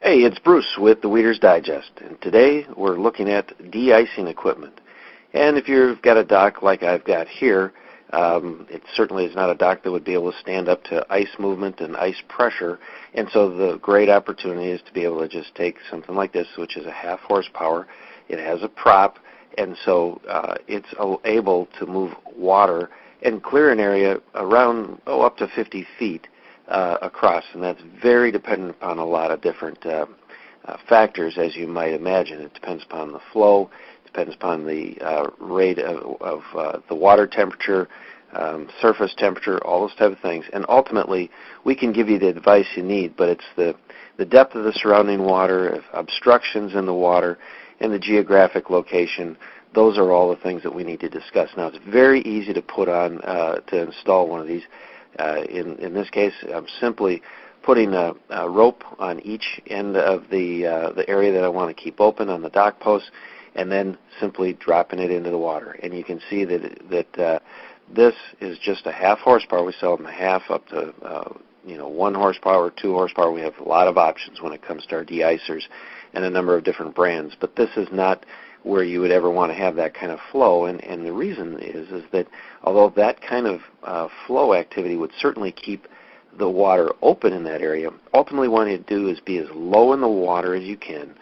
Hey, it's Bruce with the Weeder's Digest, and today we're looking at de-icing equipment. And if you've got a dock like I've got here, it certainly is not a dock that would be able to stand up to ice movement and ice pressure, and so the great opportunity is to be able to just take something like this, which is a half horsepower. It has a prop, and so it's able to move water and clear an area around up to 50 feet across, and that's very dependent upon a lot of different factors, as you might imagine. It depends upon the flow, depends upon the rate of the water temperature, surface temperature, all those type of things. And ultimately, we can give you the advice you need, but it's the depth of the surrounding water, obstructions in the water, and the geographic location. Those are all the things that we need to discuss. Now, it's very easy to put on, to install one of these. In this case, I'm simply putting a rope on each end of the area that I want to keep open on the dock post, and then simply dropping it into the water. And you can see that this is just a half horsepower. We sell them a half up to 1 horsepower, 2 horsepower. We have a lot of options when it comes to our de-icers and a number of different brands. But this is not where you would ever want to have that kind of flow, and the reason is that although that kind of flow activity would certainly keep the water open in that area, ultimately what you do is be as low in the water as you can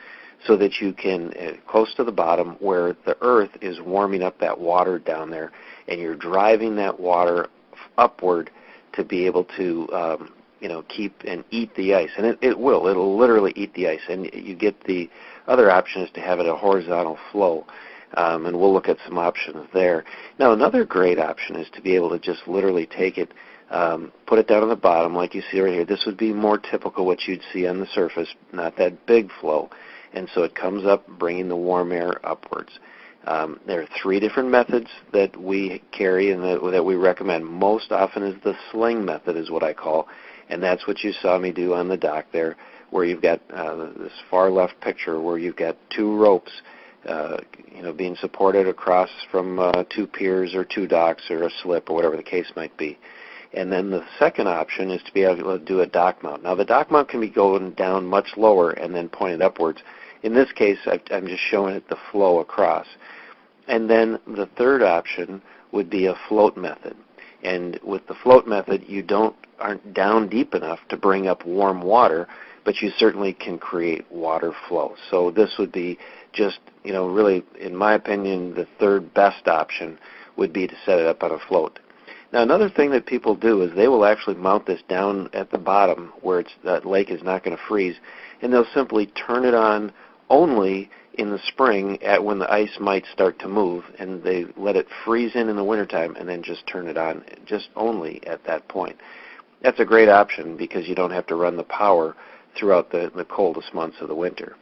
so that you can, close to the bottom where the earth is warming up that water down there, and you're driving that water upward to be able to keep and eat the ice. And it'll literally eat the ice, and you get the other option is to have it a horizontal flow, and we'll look at some options there. Now, another great option is to be able to just literally take it, put it down on the bottom like you see right here. This would be more typical what you'd see on the surface, not that big flow, and so it comes up bringing the warm air upwards. There are 3 different methods that we carry and that we recommend. Most often is the sling method is what I call, and that's what you saw me do on the dock there, where you've got this far left picture where you've got 2 ropes being supported across from 2 piers or 2 docks or a slip or whatever the case might be. And then the second option is to be able to do a dock mount. Now, the dock mount can be going down much lower and then pointed upwards. In this case, I'm just showing it the flow across. And then the third option would be a float method. And with the float method, you aren't down deep enough to bring up warm water, but you certainly can create water flow. So this would be just, really, in my opinion, the third best option would be to set it up on a float. Now, another thing that people do is they will actually mount this down at the bottom where that lake is not going to freeze, and they'll simply turn it on only in the spring when the ice might start to move, and they let it freeze in the wintertime and then just turn it on just only at that point. That's a great option because you don't have to run the power throughout the coldest months of the winter.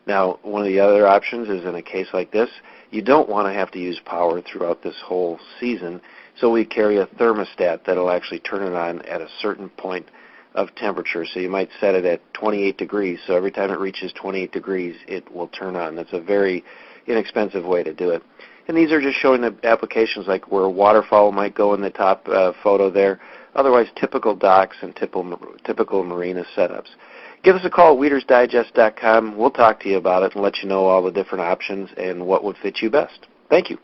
Now, one of the other options is in a case like this, you don't want to have to use power throughout this whole season, so we carry a thermostat that will actually turn it on at a certain point of temperature. So you might set it at 28 degrees, so every time it reaches 28 degrees, it will turn on. That's a very inexpensive way to do it. And these are just showing the applications like where a waterfowl might go in the top photo there, otherwise typical docks and typical marina setups. Give us a call at WeedersDigest.com. We'll talk to you about it and let you know all the different options and what would fit you best. Thank you.